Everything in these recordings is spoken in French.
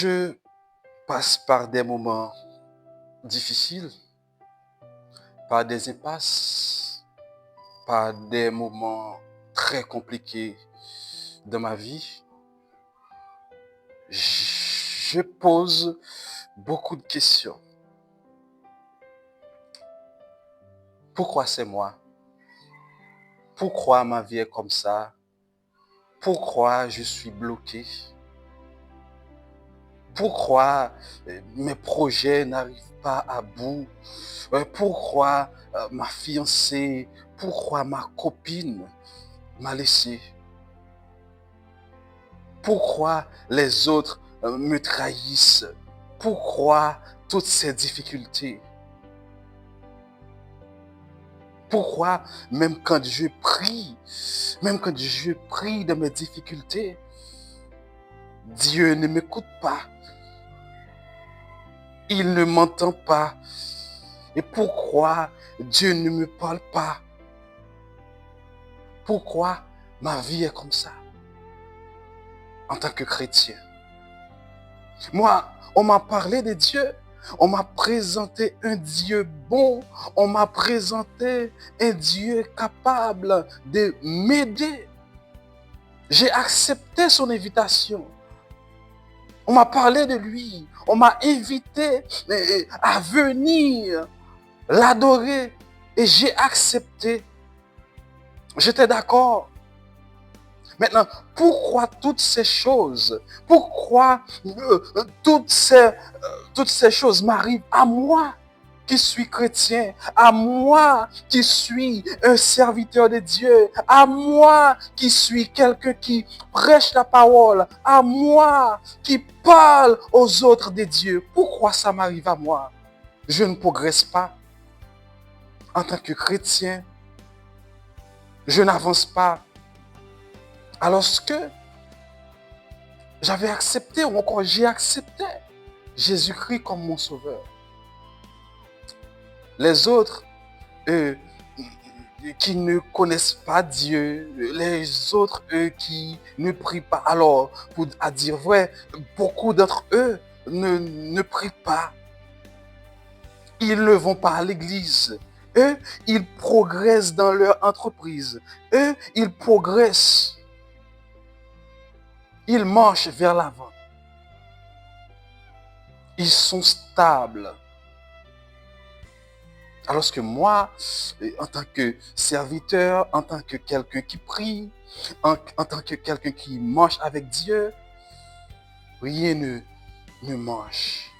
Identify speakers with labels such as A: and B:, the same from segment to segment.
A: Je passe par des moments difficiles, par des impasses, par des moments très compliqués de ma vie. Je pose beaucoup de questions. Pourquoi c'est moi? Pourquoi ma vie est comme ça? Pourquoi je suis bloqué? Pourquoi mes projets n'arrivent pas à bout? Pourquoi ma fiancée, pourquoi ma copine m'a laissé? Pourquoi les autres me trahissent? Pourquoi toutes ces difficultés? Pourquoi même quand je prie de mes difficultés, Dieu ne m'écoute pas? Il ne m'entend pas. Et pourquoi Dieu ne me parle pas? Pourquoi ma vie est comme ça en tant que chrétien? Moi, on m'a parlé de Dieu. On m'a présenté un Dieu bon. On m'a présenté un Dieu capable de m'aider. J'ai accepté son invitation. On m'a parlé de lui. On m'a invité à venir l'adorer. Et j'ai accepté. J'étais d'accord. Maintenant, pourquoi toutes ces choses? Pourquoi toutes ces choses m'arrivent à moi qui suis chrétien, à moi qui suis un serviteur de Dieu, à moi qui suis quelqu'un qui prêche la parole, à moi qui parle aux autres de Dieu? Pourquoi ça m'arrive à moi? Je ne progresse pas en tant que chrétien. Je n'avance pas. Alors que j'avais accepté, ou encore j'ai accepté Jésus-Christ comme mon sauveur. Les autres, eux, qui ne connaissent pas Dieu, les autres, eux, qui ne prient pas. Alors, à dire vrai, beaucoup d'entre eux ne prient pas. Ils ne vont pas à l'église. Eux, ils progressent dans leur entreprise. Eux, ils progressent. Ils marchent vers l'avant. Ils sont stables. Alors que moi, en tant que serviteur, en tant que quelqu'un qui prie, en tant que quelqu'un qui marche avec Dieu, rien ne marche.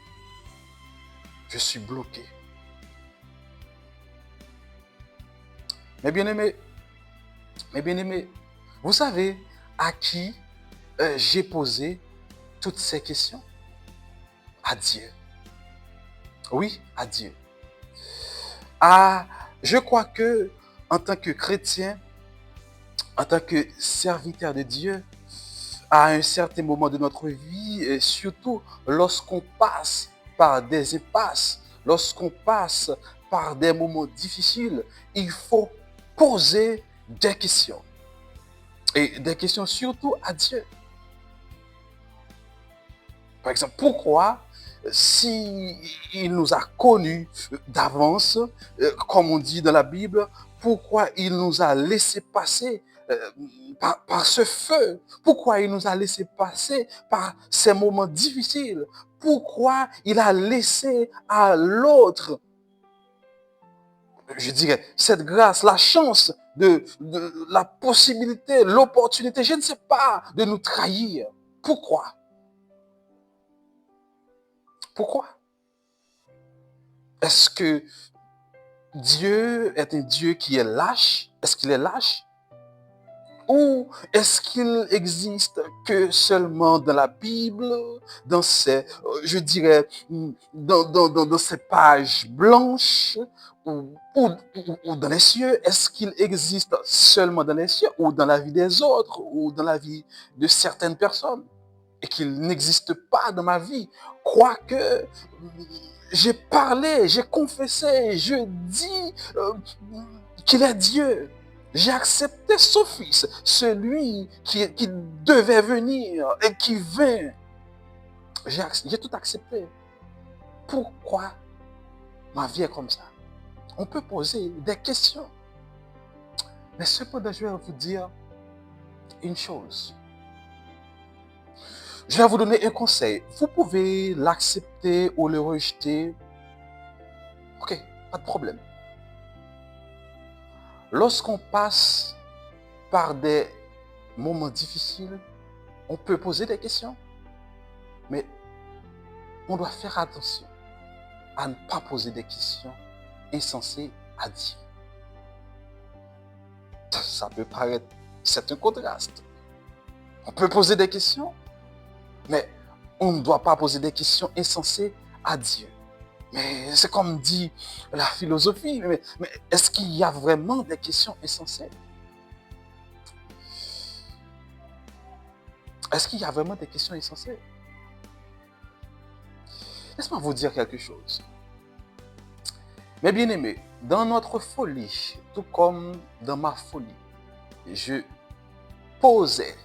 A: Je suis bloqué. Mes bien-aimés, vous savez à qui j'ai posé toutes ces questions? À Dieu. Oui, à Dieu. Je crois que en tant que chrétien, en tant que serviteur de Dieu, à un certain moment de notre vie, et surtout lorsqu'on passe par des impasses, lorsqu'on passe par des moments difficiles, il faut poser des questions. Et des questions surtout à Dieu. Par exemple, pourquoi, si il nous a connus d'avance, comme on dit dans la Bible, pourquoi il nous a laissé passer par ce feu? Pourquoi il nous a laissé passer par ces moments difficiles? Pourquoi il a laissé à l'autre, je dirais, cette grâce, la chance, de la possibilité, l'opportunité, je ne sais pas, de nous trahir? Pourquoi? Pourquoi? Est-ce que Dieu est un Dieu qui est lâche? Est-ce qu'il est lâche? Ou est-ce qu'il existe que seulement dans la Bible, dans ces, je dirais, dans ces pages blanches, ou dans les cieux? Est-ce qu'il existe seulement dans les cieux, ou dans la vie des autres, ou dans la vie de certaines personnes? Et qu'il n'existe pas dans ma vie? Quoique, j'ai parlé, j'ai confessé, je dis qu'il est Dieu. J'ai accepté son Fils, celui qui devait venir et qui vint. j'ai tout accepté. Pourquoi ma vie est comme ça? On peut poser des questions. Mais cependant, je vais vous dire une chose. Je vais vous donner un conseil. Vous pouvez l'accepter ou le rejeter. Ok, pas de problème. Lorsqu'on passe par des moments difficiles, on peut poser des questions. Mais on doit faire attention à ne pas poser des questions insensées à Dieu. Ça peut paraître, c'est un contraste. On peut poser des questions, mais on ne doit pas poser des questions insensées à Dieu. Mais c'est comme dit la philosophie, mais est-ce qu'il y a vraiment des questions insensées? Est-ce qu'il y a vraiment des questions insensées? Laisse-moi vous dire quelque chose. Mes bien-aimés, dans notre folie, tout comme dans ma folie, je posais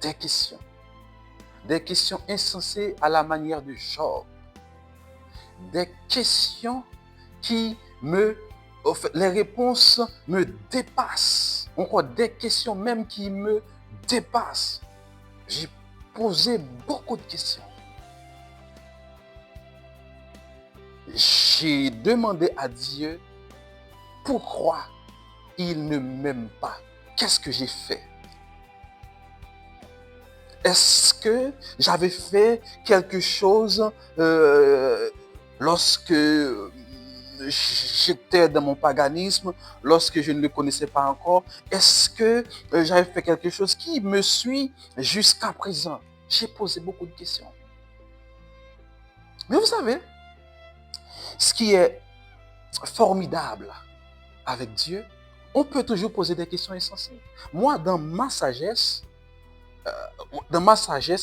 A: des questions insensées à la manière de Job, des questions qui les réponses me dépassent, encore des questions même qui me dépassent. J'ai posé beaucoup de questions. J'ai demandé à Dieu pourquoi il ne m'aime pas. Qu'est-ce que j'ai fait? Est-ce que j'avais fait quelque chose lorsque j'étais dans mon paganisme, lorsque je ne le connaissais pas encore? Est-ce que j'avais fait quelque chose qui me suit jusqu'à présent? J'ai posé beaucoup de questions. Mais vous savez, ce qui est formidable avec Dieu, on peut toujours poser des questions insensées. Moi, dans ma sagesse,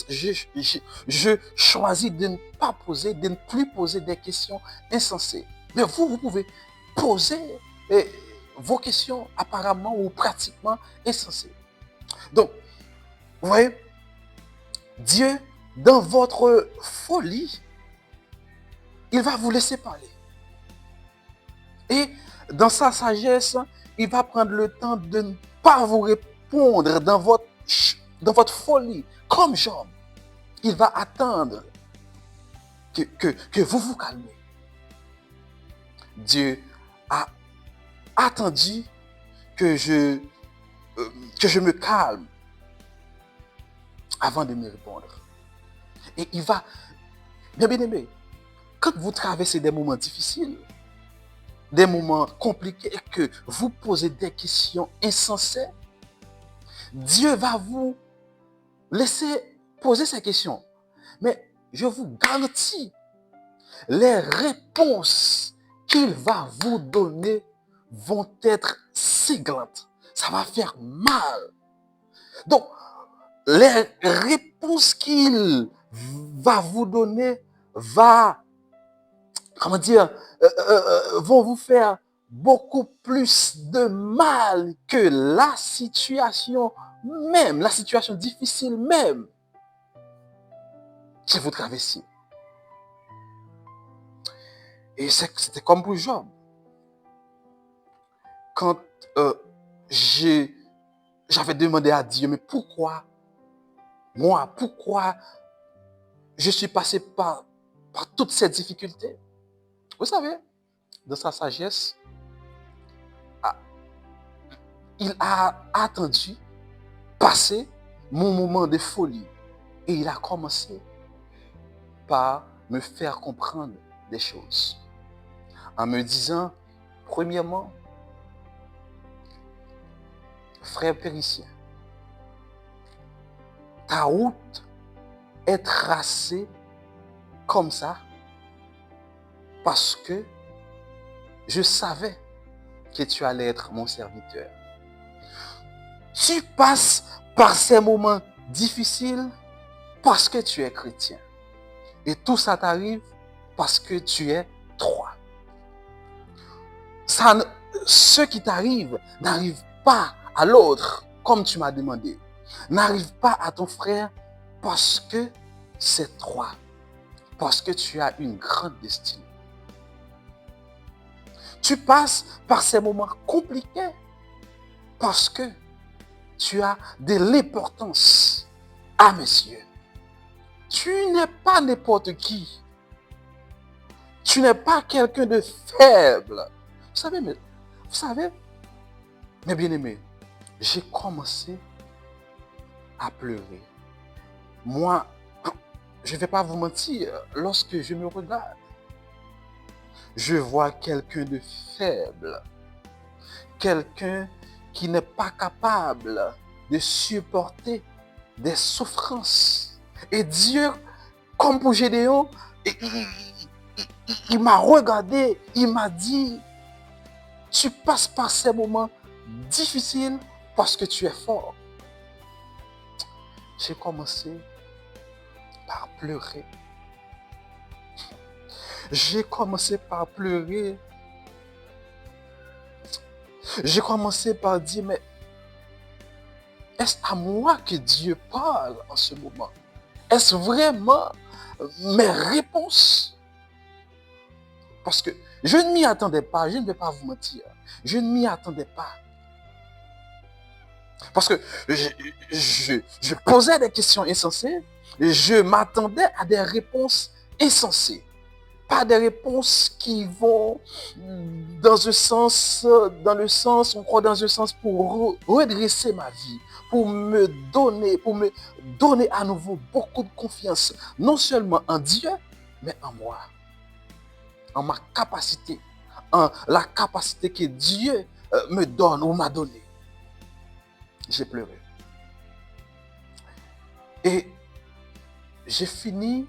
A: je choisis de ne plus poser des questions insensées. Mais vous pouvez poser vos questions apparemment ou pratiquement insensées. Donc, vous voyez, Dieu, dans votre folie, il va vous laisser parler. Et dans sa sagesse, il va prendre le temps de ne pas vous répondre dans votre folie, comme Job. Il va attendre que vous vous calmez. Dieu a attendu que je me calme avant de me répondre. Et il va, bien aimé, quand vous traversez des moments difficiles, des moments compliqués et que vous posez des questions insensées, Dieu va vous laisser poser ces questions. Mais je vous garantis, les réponses qu'il va vous donner vont être cinglantes. Ça va faire mal. Donc, les réponses qu'il va vous donner vont vous faire beaucoup plus de mal que la situation difficile même que vous traversez. Et c'était comme pour Job. Quand j'avais demandé à Dieu, mais pourquoi je suis passé par toutes ces difficultés? Vous savez, dans sa sagesse, il a attendu passer mon moment de folie. Et il a commencé par me faire comprendre des choses. En me disant, premièrement, frère Péricien, ta route est tracée comme ça parce que je savais que tu allais être mon serviteur. Tu passes par ces moments difficiles parce que tu es chrétien. Et tout ça t'arrive parce que tu es droit. Ce qui t'arrive n'arrive pas à l'autre, comme tu m'as demandé. N'arrive pas à ton frère parce que c'est toi. Parce que tu as une grande destinée. Tu passes par ces moments compliqués parce que tu as de l'importance à mes yeux. Tu n'es pas n'importe qui. Tu n'es pas quelqu'un de faible. Vous savez, mes bien-aimés, j'ai commencé à pleurer. Moi, je ne vais pas vous mentir, lorsque je me regarde, je vois quelqu'un de faible, quelqu'un qui n'est pas capable de supporter des souffrances. Et Dieu, comme pour Gédéon, il m'a regardé, il m'a dit, tu passes par ces moments difficiles parce que tu es fort. J'ai commencé par pleurer. J'ai commencé par pleurer. J'ai commencé par dire, mais est-ce à moi que Dieu parle en ce moment? Est-ce vraiment mes réponses? Parce que je ne m'y attendais pas, je ne vais pas vous mentir. Je ne m'y attendais pas. Parce que je posais des questions insensées, je m'attendais à des réponses insensées. Pas des réponses qui vont dans le sens, on croit dans un sens pour redresser ma vie, pour me donner à nouveau beaucoup de confiance, non seulement en Dieu, mais en moi, en ma capacité, en la capacité que Dieu me donne ou m'a donnée. J'ai pleuré. Et j'ai fini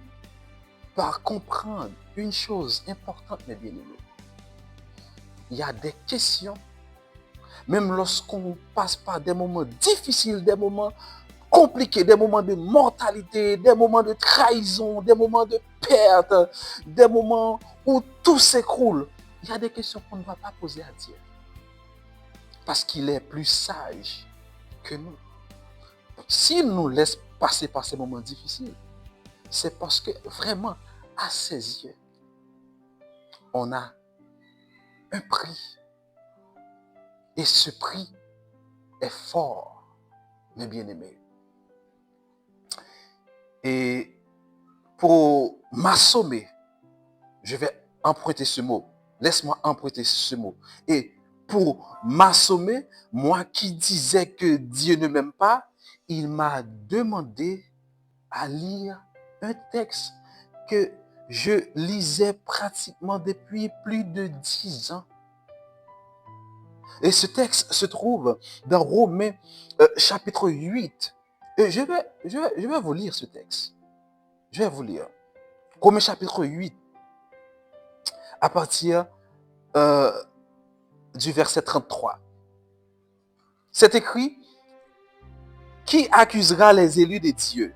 A: par comprendre une chose importante, mes bien-aimés. Il y a des questions, même lorsqu'on passe par des moments difficiles, des moments compliqués, des moments de mortalité, des moments de trahison, des moments de perte, des moments où tout s'écroule. Il y a des questions qu'on ne va pas poser à Dieu. Parce qu'il est plus sage que nous. S'il nous laisse passer par ces moments difficiles, c'est parce que vraiment, à ses yeux, on a un prix. Et ce prix est fort, mes bien-aimés. Et pour m'assommer, je vais emprunter ce mot. Laisse-moi emprunter ce mot. Et pour m'assommer, moi qui disais que Dieu ne m'aime pas, il m'a demandé à lire un texte que je lisais pratiquement depuis plus de 10 ans. Et ce texte se trouve dans Romains chapitre 8. Et je vais vous lire ce texte. Je vais vous lire. Romains chapitre 8, à partir du verset 33. C'est écrit, qui accusera les élus de Dieu?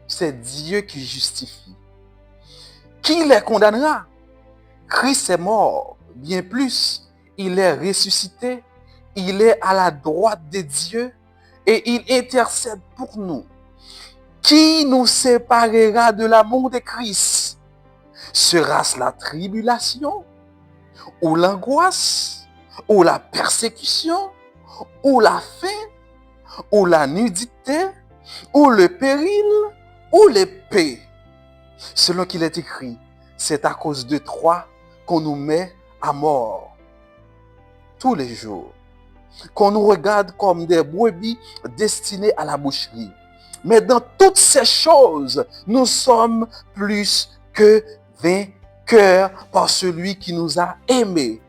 A: C'est Dieu qui justifie. Qui les condamnera? Christ est mort, bien plus, il est ressuscité, il est à la droite de Dieu et il intercède pour nous. Qui nous séparera de l'amour de Christ? Sera-ce la tribulation, ou l'angoisse, ou la persécution, ou la faim, ou la nudité, ou le péril, ou l'épée? Selon qu'il est écrit, c'est à cause de toi qu'on nous met à mort tous les jours, qu'on nous regarde comme des brebis destinées à la boucherie. Mais dans toutes ces choses, nous sommes plus que vainqueurs par celui qui nous a aimés.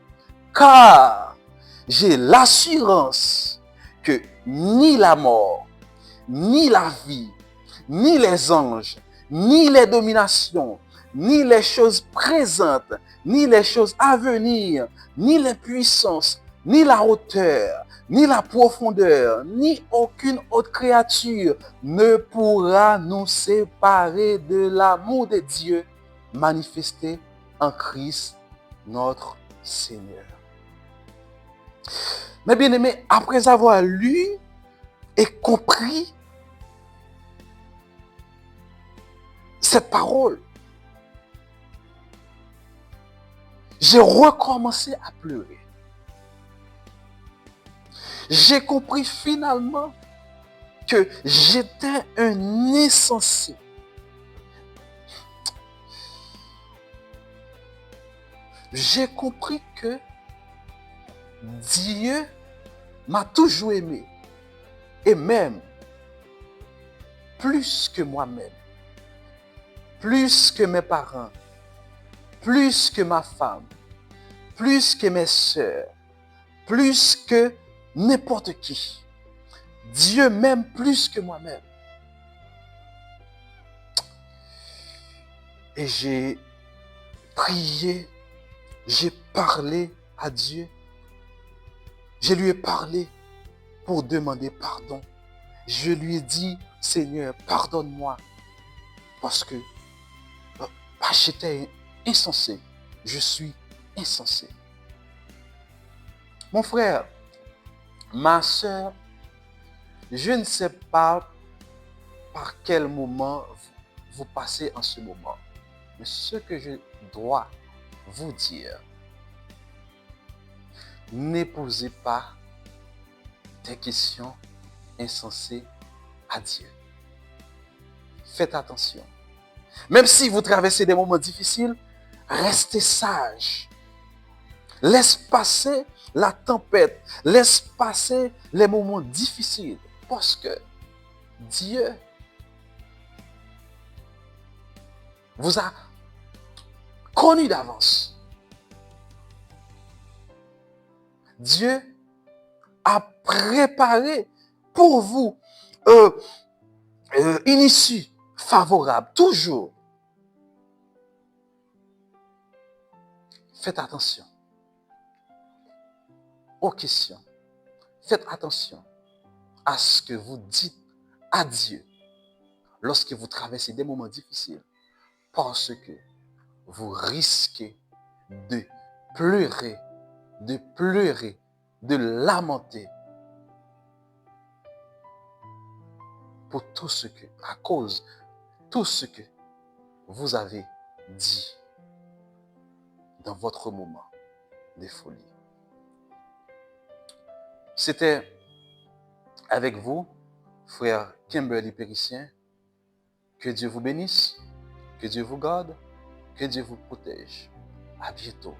A: Car j'ai l'assurance que ni la mort, ni la vie, ni les anges, ni les dominations, ni les choses présentes, ni les choses à venir, ni les puissances, ni la hauteur, ni la profondeur, ni aucune autre créature ne pourra nous séparer de l'amour de Dieu manifesté en Christ notre Seigneur. Mes bien-aimés, après avoir lu et compris cette parole, j'ai recommencé à pleurer. J'ai compris finalement que j'étais un insensé. J'ai compris que Dieu m'a toujours aimé. Et même plus que moi-même, plus que mes parents, plus que ma femme, plus que mes sœurs, plus que n'importe qui. Dieu m'aime plus que moi-même. Et j'ai prié, j'ai parlé à Dieu. Je lui ai parlé pour demander pardon. Je lui ai dit, Seigneur, pardonne-moi parce que j'étais insensé. Je suis insensé. Mon frère, ma soeur, je ne sais pas par quel moment vous passez en ce moment. Mais ce que je dois vous dire, ne posez pas des questions insensées à Dieu. Faites attention. Même si vous traversez des moments difficiles, restez sage. Laisse passer la tempête. Laisse passer les moments difficiles. Parce que Dieu vous a connu d'avance. Dieu a préparé pour vous une issue favorable, toujours. Faites attention aux questions. Faites attention à ce que vous dites à Dieu lorsque vous traversez des moments difficiles, parce que vous risquez de pleurer, de lamenter pour tout ce que, à cause de tout ce que vous avez dit dans votre moment de folie. C'était avec vous, frère Kimberly Périssien. Que Dieu vous bénisse, que Dieu vous garde, que Dieu vous protège. À bientôt.